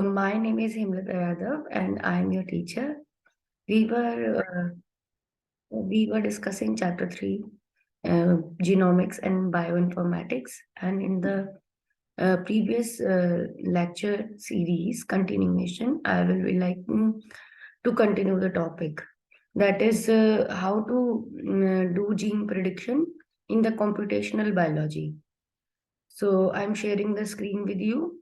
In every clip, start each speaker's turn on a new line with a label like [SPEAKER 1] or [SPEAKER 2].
[SPEAKER 1] My name is Himlata Yadav, and I am your teacher. We were we were discussing chapter 3, genomics and bioinformatics, and in the previous lecture series continuation, I will be like to continue the topic. That is how to do gene prediction in the computational biology. So I'm sharing the screen with you.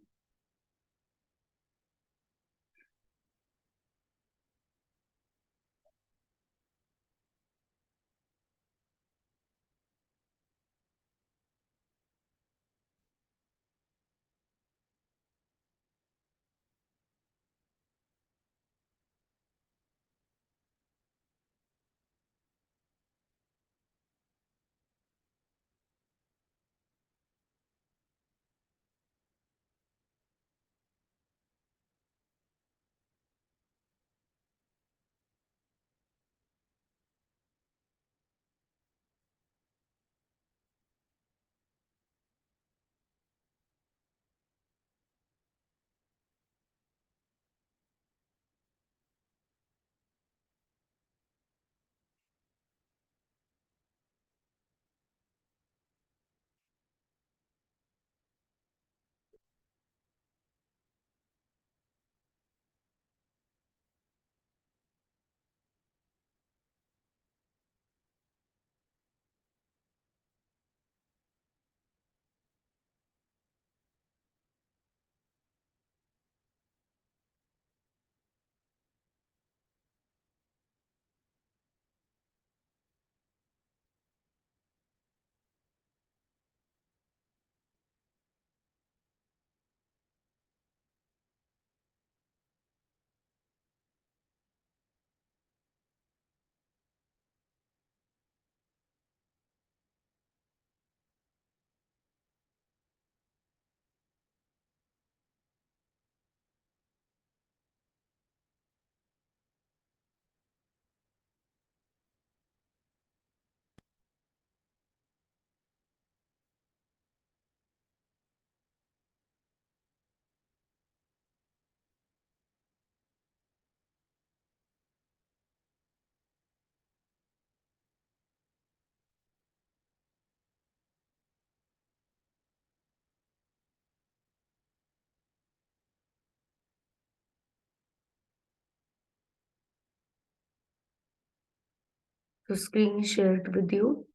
[SPEAKER 1] So screen is shared with you.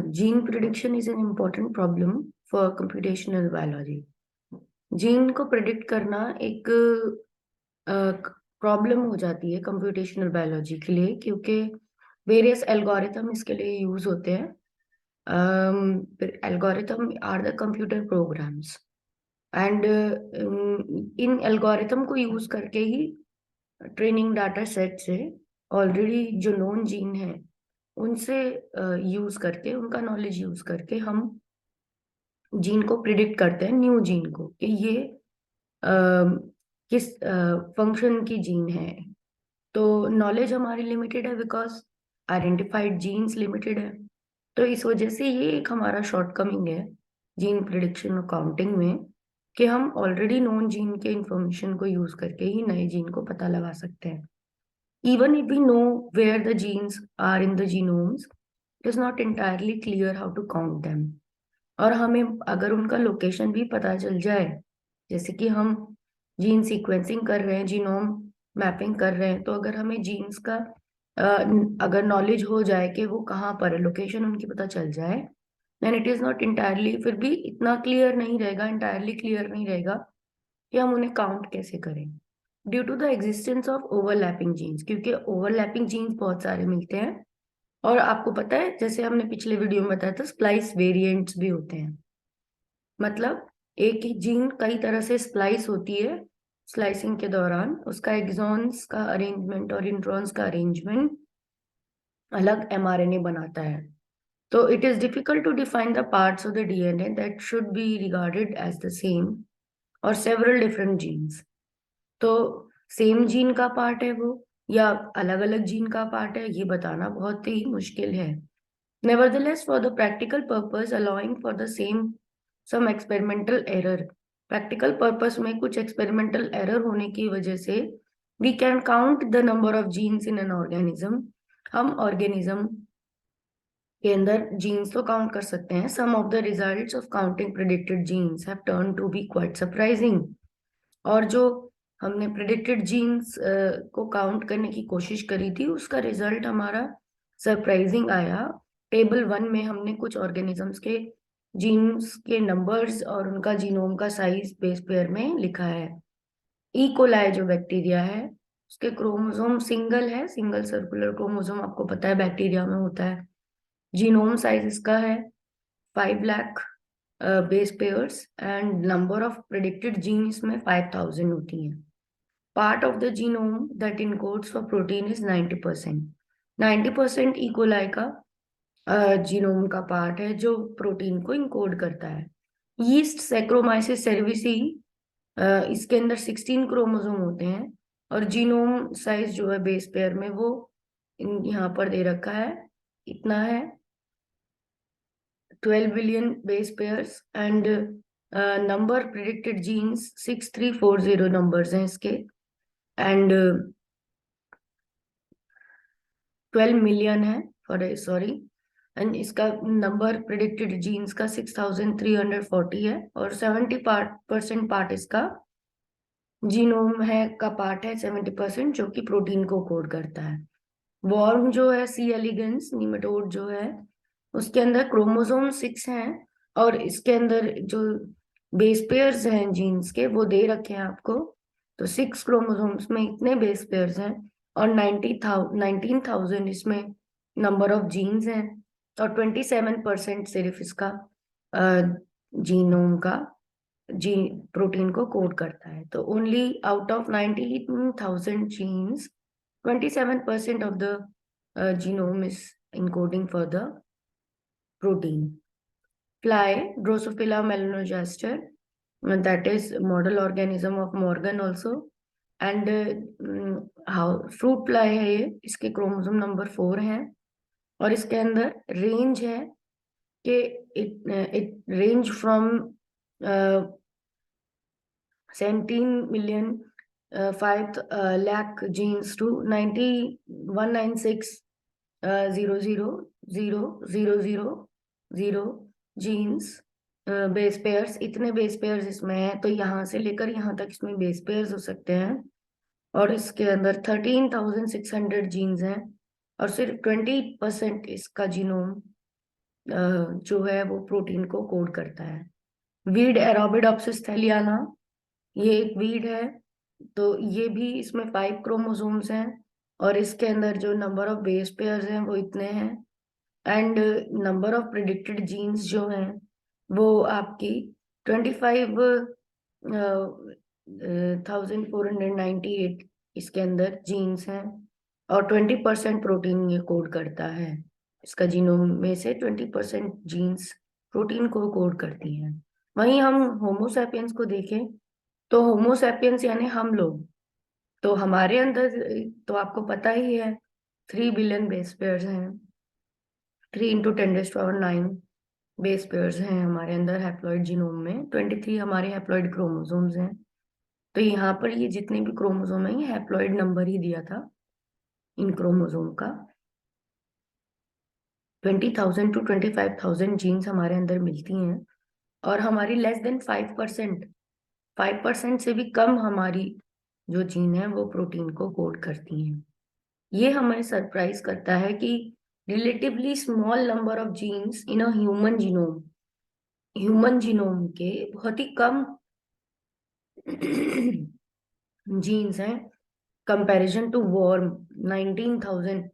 [SPEAKER 1] Gene prediction is an important problem for computational biology. Gene को predict करना एक problem हो जाती है computational biology के लिए, क्योंकि various algorithm इसके लिए यूज होते हैं. Algorithm are the computer programs, and इन एल्गोरिथम को यूज करके ही ट्रेनिंग डाटा सेट से ऑलरेडी जो नोन जीन है उनसे यूज करके, उनका नॉलेज यूज करके हम जीन को प्रिडिक्ट करते हैं, न्यू जीन को, कि ये किस फंक्शन की जीन है. तो नॉलेज हमारी लिमिटेड है बिकॉज आइडेंटिफाइड जीन्स लिमिटेड है. तो इस वजह से ये एक हमारा शॉर्टकमिंग है जीन प्रिडिक्शन और काउंटिंग में, कि हम ऑलरेडी नोन जीन के इंफॉर्मेशन को यूज करके ही नए जीन को पता लगा सकते हैं. Even if we know where the genes are in the genomes, it is not entirely clear how to count them. और हमें अगर उनका लोकेशन भी पता चल जाए, जैसे कि हम जीन सीक्वेंसिंग कर रहे हैं, जीनोम मैपिंग कर रहे हैं, तो अगर हमें जीन्स का अगर नॉलेज हो जाए कि वो कहाँ पर है, लोकेशन उनकी पता चल जाए, then it is not entirely, फिर भी इतना क्लियर नहीं रहेगा, इंटायरली क्लियर नहीं रहेगा कि हम उन्हें काउंट कैसे करें, due to the existence of overlapping genes. क्योंकि ओवरलैपिंग जीन्स बहुत सारे मिलते हैं, और आपको पता है, जैसे हमने पिछले वीडियो में बताया था, स्प्लाइस वेरिएंट्स भी होते हैं. मतलब एक ही जीन कई तरह से स्प्लाइस होती है. स्लाइसिंग के दौरान उसका एक्सॉन्स का अरेंजमेंट और इंट्रॉन्स का अरेंजमेंट अलग एमआरएनए बनाता है. तो it is difficult to define the parts of the DNA that should be regarded as the same और सेवरल डिफरेंट जीन्स. तो सेम जीन का पार्ट है वो, या अलग अलग जीन का पार्ट है, ये बताना बहुत ही मुश्किल है. Nevertheless, for the practical purpose, allowing for the same some experimental error, practical purpose में कुछ एक्सपेरिमेंटल एरर होने की वजह से we can count the number of genes in an organism. हम ऑर्गेनिज्म के अंदर जीन्स तो काउंट कर सकते हैं। Some of the results of counting predicted genes have turn to be quite surprising. और जो हमने प्रेडिक्टेड जीन्स को काउंट करने की कोशिश करी थी, उसका रिजल्ट हमारा सरप्राइजिंग आया। टेबल 1 में हमने कुछ ऑर्गेनिजम्स के जीन्स के नंबर्स और उनका जीनोम का साइज बेस पेयर में लिखा है। ई कोलाई जो बैक्टीरिया है, उसके क्रोमोसोम सिंगल है, सिंगल सर्कुलर क्रोमोसोम, आपको पता है बैक्टीरिया में होता है। जीनोम साइज इसका है 5 lakh base pairs and number of predicted gene इसमें 5000 होती हैं। Part of the genome that encodes for protein is 90%। 90% E coli का जीनोम का पार्ट है जो प्रोटीन को इनकोड करता है। यीस्ट सैक्रोमाइसिस सेरेविसी, इसके अंदर 16 क्रोमोसोम होते हैं और जीनोम साइज जो है बेस पेयर में वो यहाँ पर दे रखा है, इतना है 12 billion base pairs and number predicted genes 6340 numbers हैं इसके एंड 12 मिलियन है, सॉरी, एंड इसका नंबर प्रिडिक्टेड जीन्स का 6340 है और 70% पार्ट इसका जीनोम है का पार्ट है 70% जो कि प्रोटीन को कोड करता है। वॉर्म जो है सी एलिगेंस निमेटोड जो है, उसके अंदर क्रोमोसोम 6 हैं और इसके अंदर जो बेस पेयर्स हैं जीन्स के वो दे रखे हैं आपको। तो 6 क्रोमोसोम्स में इतने बेस पेयर्स हैं और 19,000 इसमें नंबर ऑफ जीन्स हैं और 27% सिर्फ इसका जीनोम का जी प्रोटीन को कोड करता है। तो only out of 19,000 genes 27% of the genome is encoding for the protein. Fly, Drosophila melanogaster, that is model organism of Morgan also. And how fruit fly है ये, इसके क्रोमोसोम नंबर 4 है और इसके अंदर रेंज है कि it range from 17 million 5 lakh genes to 9196 0 genes base pairs, इतने बेस पेयर्स इसमें है। तो यहाँ से लेकर यहाँ तक इसमें बेस पेयर्स हो सकते हैं और इसके अंदर 13,600 जीन्स हैं और सिर्फ 20% इसका जीनोम जो है वो प्रोटीन को कोड करता है। वीड एरोबिडोप्सिस थैलियाना, ये एक वीड है। तो ये भी इसमें 5 क्रोमोसोम्स हैं और इसके अंदर जो नंबर ऑफ बेस पेयर्स हैं वो इतने हैं and number of predicted genes जो हैं वो आपकी 25,498 इसके अंदर जीन्स हैं और 20% प्रोटीन ये कोड करता है। इसका जीनोम में से 20% जीन्स प्रोटीन को कोड करती हैं। वहीं हम होमोसैपियंस को देखें तो होमोसैपियंस यानी हम लोग, तो हमारे अंदर तो आपको पता ही है 3 बिलियन बेस पेयर्स हैं। 3 × 10⁻⁹ बेस पेयर्स हैं हमारे अंदर हैप्लॉइड जीनोम में। 23 हमारे हैप्लॉइड क्रोमोसोम्स हैं। तो यहाँ पर ये जितने भी क्रोमोसोम हैं ये हैप्लॉइड नंबर ही दिया था इन क्रोमोसोम का। 20,000 to 25,000 जीन्स हमारे अंदर मिलती हैं और हमारी लेस देन 5% से भी कम हमारी जो जीन है वो प्रोटीन को कोड करती हैं। ये हमें सरप्राइज करता है कि relatively small number of genes in a human genome के बहुत ही कम जीन्स हैं कंपैरिजन टू वॉर्म 19,000,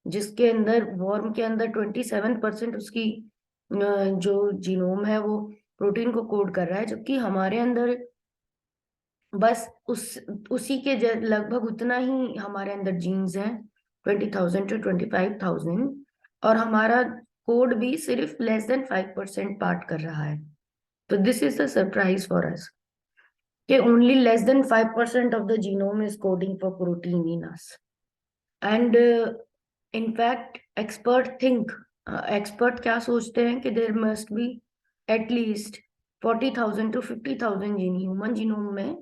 [SPEAKER 1] जिसके अंदर वॉर्म के अंदर 27% उसकी जो जीनोम है वो प्रोटीन को कोड कर रहा है, जबकि हमारे अंदर बस उसी के लगभग उतना ही हमारे अंदर जीन्स हैं 20,000 to 25,000 और हमारा कोड भी सिर्फ लेस देन 5% पार्ट कर रहा है। तो this is the surprise for us कि only less than 5% of the genome is coding for protein in us and in fact expert क्या सोचते हैं कि there must be at least 40,000 to 50,000 gene, human genome में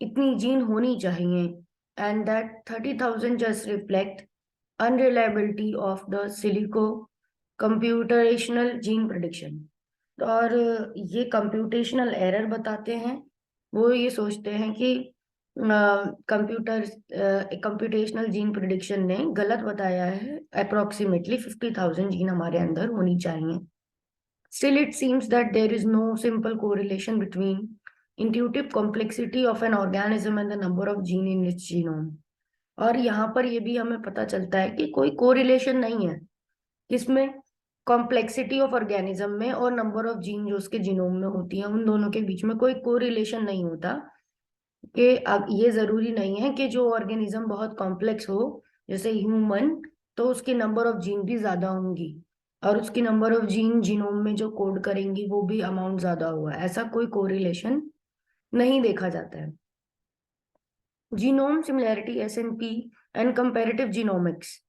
[SPEAKER 1] इतनी जीन होनी चाहिए, and that 30,000 just reflect unreliability of the silico computational gene prediction. और ये कंप्यूटेशनल एरर बताते हैं। वो ये सोचते हैं कि कंप्यूटेशनल जीन प्रिडिक्शन ने गलत बताया है, अप्रोक्सीमेटली 50,000 जीन हमारे अंदर होनी चाहिए। Still, it seems that there is no simple correlation between intuitive complexity of an organism and the number of gene in its genome। और यहाँ पर ये भी हमें पता चलता है कि कोई कोरिलेशन नहीं है इसमें, कॉम्प्लेक्सिटी ऑफ ऑर्गेनिज्म में और नंबर ऑफ जीन जो उसके जीनोम में होती है, उन दोनों के बीच में कोई कोरिलेशन नहीं होता। कि अब ये जरूरी नहीं है कि जो ऑर्गेनिज्म बहुत कॉम्प्लेक्स हो, जैसे ह्यूमन, तो उसके नंबर ऑफ जीन भी ज्यादा होंगी और उसकी नंबर ऑफ जीन जीनोम में जो कोड करेंगी वो भी अमाउंट ज्यादा हुआ, ऐसा कोई कोरिलेशन नहीं देखा जाता है। Genome similarity, S&P and comparative genomics.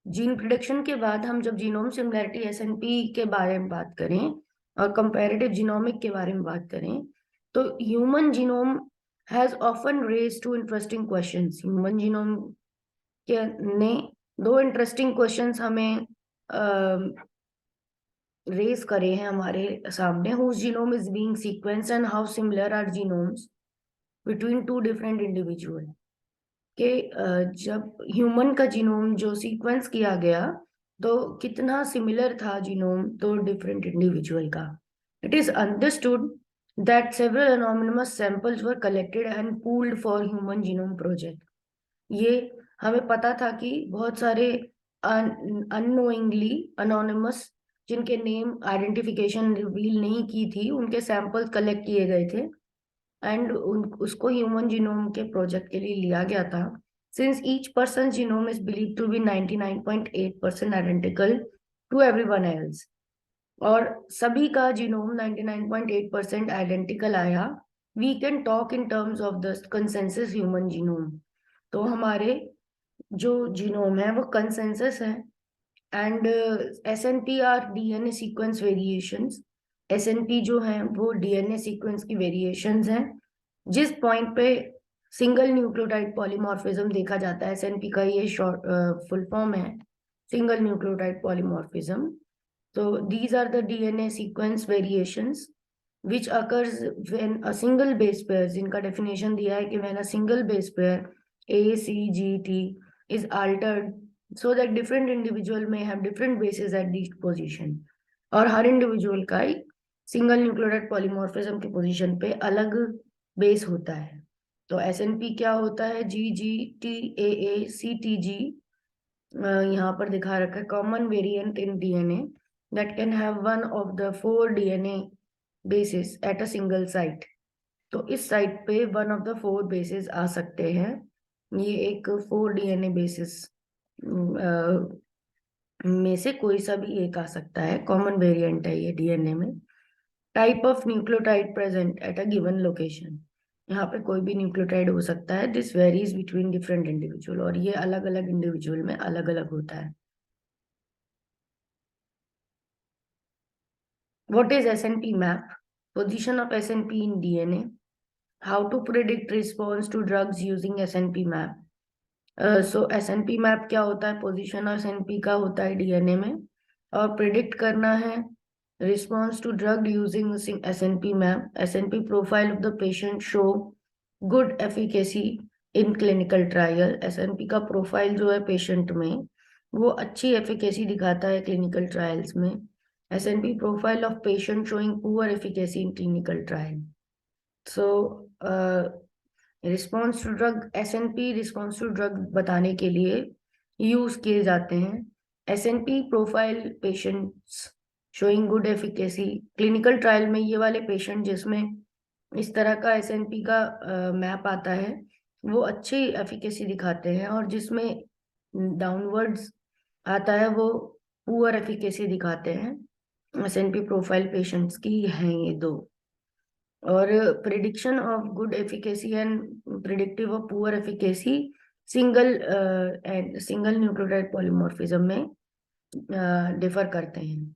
[SPEAKER 1] Gene prediction के बाद हम जब जीनोम सिमिलैरिटी एसएनपी के बारे में बात करें और कंपैरेटिव जीनोमिक के बारे में बात करें, तो human genome has often raise two interesting questions. Human genome के ने दो इंटरेस्टिंग क्वेश्चंस हमें रेज करे हैं हमारे सामने। Whose genome is being sequenced and how similar are genomes between two different individual. कि जब ह्यूमन का जीनोम जो सीक्वेंस किया गया, तो कितना सिमिलर था जीनोम दो डिफरेंट इंडिविजुअल का। It is understood that several anonymous samples were collected and pooled for human genome project. ये हमें पता था कि बहुत सारे अननोइंगली अनोनिमस, जिनके नेम आइडेंटिफिकेशन रिवील नहीं की थी, उनके सैंपल्स कलेक्ट किए गए थे एंड उसको ह्यूमन जीनोम के प्रोजेक्ट के लिए लिया गया था। Since each person genome is believe to be 99.8% identical to everyone else, और सभी का जीनोम 99.8% आइडेंटिकल आया, we can talk in terms of the consensus human genome. तो हमारे जो जीनोम है वो कंसेंसस है। And SNP are DNA sequence variations. SNP जो है वो डीएनए सीक्वेंस की वेरिएशंस हैं। जिस पॉइंट पे सिंगल न्यूक्लियोटाइड पॉलीमॉर्फिज्म देखा जाता है, एसएनपी का ये शॉर्ट फुल फॉर्म है, सिंगल न्यूक्लियोटाइड पॉलीमॉर्फिज्म। तो these are the DNA sequence variations which occurs when a single base pair, जिनका definition दिया है कि when a single base pair A, C, G, T is altered so that different individual may have different bases at each position। और हर individual का एक single nucleotide polymorphism की position पे अलग बेस होता है। तो एसएनपी क्या होता है? जी G T A A C T G, यहाँ पर दिखा रखा है, common variant in DNA that can have one of the 4 DNA bases at a single site। तो इस साइट पे वन ऑफ द 4 बेसिस आ सकते हैं। ये एक 4 डीएनए बेसिस में से कोई सा भी एक आ सकता है, कॉमन वेरिएंट है ये डीएनए में। Type of nucleotide present at a given location, यहाँ पे कोई भी न्यूक्लियोटाइड हो सकता है। This varies between different individual, और ये अलग अलग इंडिविजुअल में अलग अलग होता है। What is SNP map? Position of SNP in DNA. How to predict response to drugs using SNP map? So SNP map क्या होता है? पोजीशन SNP का होता है डीएनए में, और प्रिडिक्ट करना है response to drug using SNP map। SNP profile of the patient show good efficacy in clinical trial। SNP का प्रोफाइल जो है पेशेंट में, वो अच्छी एफिकेसी दिखाता है क्लिनिकल ट्रायल्स में। SNP profile of patient showing poor efficacy in clinical trial। So response to drug, SNP response to drug बताने के लिए यूज किए जाते हैं। SNP profile patients showing good efficacy clinical trial में, ये वाले पेशेंट जिसमें इस तरह का एसएनपी का मैप आता है वो अच्छी एफिकेसी दिखाते हैं, और जिसमें डाउनवर्ड्स आता है वो पुअर एफिकेसी दिखाते हैं। एसएनपी प्रोफाइल पेशेंट्स की हैं ये दो। और prediction of good efficacy and predictive of poor efficacy single and single nucleotide polymorphism में डिफर करते हैं।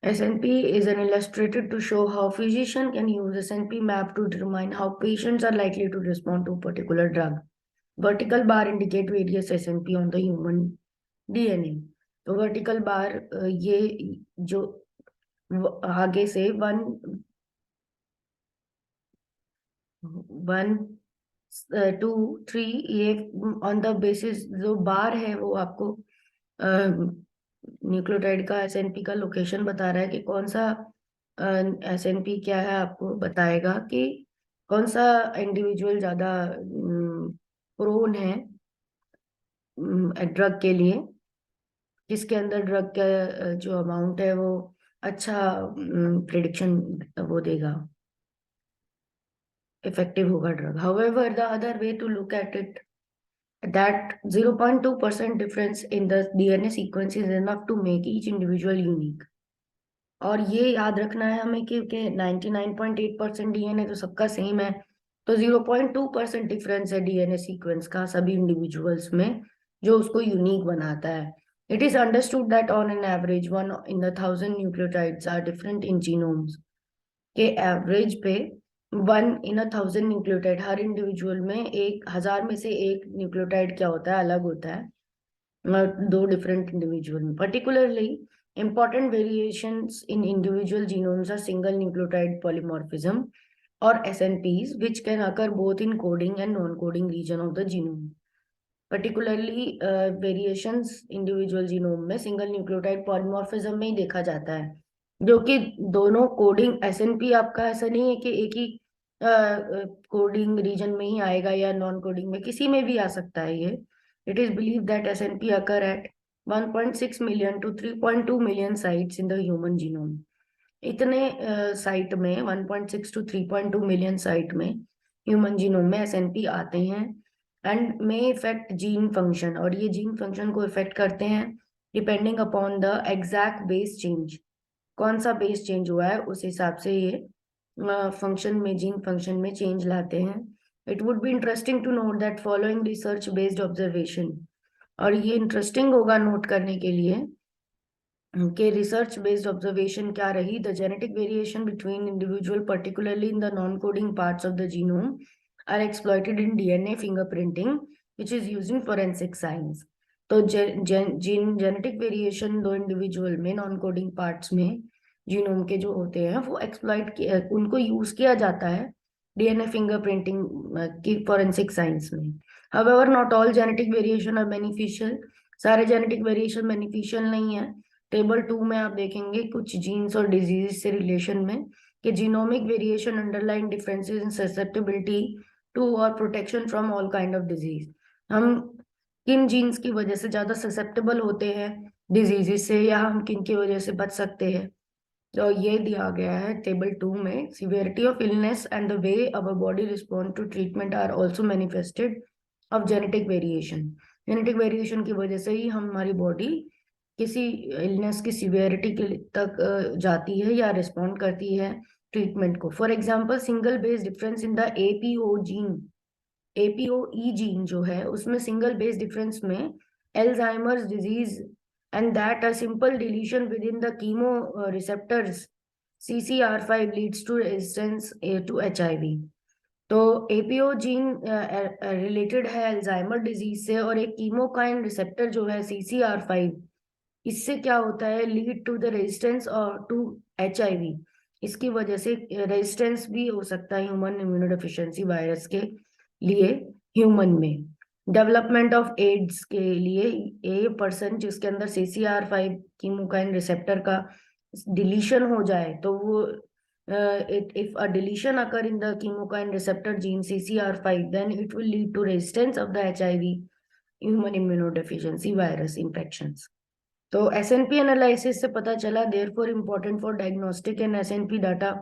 [SPEAKER 1] SNP is an illustrated to show how physician can use SNP map to determine how patients are likely to respond to a particular drug. Vertical bar indicate various SNP on the human DNA. तो vertical bar ये जो आगे से 1, 1, 2, 3, ये on the basis जो बार है वो आपको न्यूक्लियोटाइड का एसएनपी का लोकेशन बता रहा है कि कौन सा एसएनपी क्या है, आपको बताएगा कि कौन सा इंडिविजुअल ज्यादा प्रोन है ड्रग के लिए, जिसके अंदर ड्रग का जो अमाउंट है वो अच्छा प्रिडिक्शन वो देगा, इफेक्टिव होगा drug. However the other way to look at it, that 0.2% difference in the DNA sequence is enough to make each individual unique. और ये याद रखना है हमें कि 99.8% डीएनए तो सबका सेम है, तो 0.2% डिफरेंस है डीएनए सीक्वेंस का सभी इंडिविजुअल्स में जो उसको यूनिक बनाता है. It is understood that on an average 1 in 1,000 nucleotides are different in genomes. के एवरेज पे 1 in 1,000 न्यूक्लियोटाइड, हर इंडिविजुअल में 1,000 में से एक न्यूक्लियोटाइड क्या होता है, अलग होता है दो डिफरेंट इंडिविजुअल में. Particularly important variations in individual genomes are single nucleotide polymorphism or SNPs, which can occur both in coding and non-coding region of the genome. Particularly variations individual genome में single nucleotide polymorphism में ही देखा जाता है, जो कि दोनों coding SNP आपका ऐसा नहीं है कि एक ही कोडिंग रीजन में ही आएगा या नॉन कोडिंग में, किसी में भी आ सकता है ये. It is believe that SNP occur at 1.6 million to 3.2 million sites in the human genome. इतने साइट में 1.6 to 3.2 million साइट में ह्यूमन जीनोम में SNP आते हैं and may effect gene function, और ये जीन फंक्शन को इफेक्ट करते हैं depending upon the exact base change. कौन सा बेस चेंज हुआ है उस हिसाब से ये फंक्शन में, जीन फंक्शन में चेंज लाते हैं. It would be interesting to note that following research based observation, और ये इंटरेस्टिंग होगा नोट करने के लिए कि रिसर्च बेस्ड ऑब्जर्वेशन क्या रही. The genetic variation between individual particularly in the non coding parts of the genome are exploited in DNA fingerprinting which is used in forensic science. तो जेनेटिक वेरिएशन दो individual में non coding parts में genome के जो होते हैं वो exploit उनको यूज किया जाता है डीएनए फिंगरप्रिंटिंग की फोरेंसिक साइंस में. However not all genetic variation are beneficial. सारे जेनेटिक वेरिएशन बेनिफिशियल नहीं है. टेबल 2 में आप देखेंगे कुछ जीन्स और डिजीज से रिलेशन में कि genomic variation underline differences in susceptibility to और protection from all kind of disease. हम किन जीन्स की वजह से ज्यादा ससेप्टेबल होते हैं डिजीजेस से, या हम किन की वजह से बच सकते हैं. तो ये दिया गया है टेबल 2 में. Severity of illness and the way our body respond to treatment are also manifested of genetic variation. Genetic variation की वजह से ही हमारी बॉडी किसी इलनेस की सिवियरिटी के तक जाती है या रिस्पॉन्ड करती है ट्रीटमेंट को. For example single base difference in the APO gene, APOE gene जो है उसमें सिंगल बेस डिफरेंस में Alzheimer's disease and that a simple deletion within the chemoreceptors CCR5 leads to resistance to HIV. तो APO gene related है Alzheimer disease से, और एक कीमोकाइन receptor जो है CCR5, इससे क्या होता है, लीड टू द रेजिस्टेंस और टू HIV. इसकी वजह से रेजिस्टेंस भी हो सकता है ह्यूमन इम्यूनोडेफिशिएंसी वायरस के लिए ह्यूमन में. डेवलपमेंट ऑफ एड्स के लिए ए पर्सन जिसके अंदर CCR5 कीमोकाइन रिसेप्टर का डिलीशन हो जाए, तो वो if a deletion occur in the chemokine receptor gene CCR5, then it will lead to resistance of the HIV human immunodeficiency virus infections. तो SNP एनालिसिस से पता चला therefore important for diagnostic and SNP data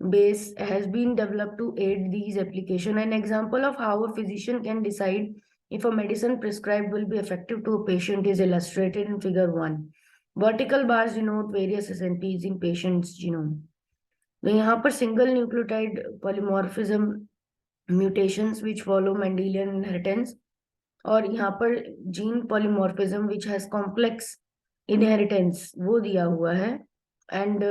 [SPEAKER 1] base has been developed to aid these application. An example of how a physician can decide if a medicine prescribed will be effective to a patient is illustrated in figure 1. Vertical bars denote various SNPs in patient's genome. तो यहाँ पर single nucleotide polymorphism mutations which follow Mendelian inheritance, और यहाँ पर gene polymorphism which has complex inheritance वो दिया हुआ है एंड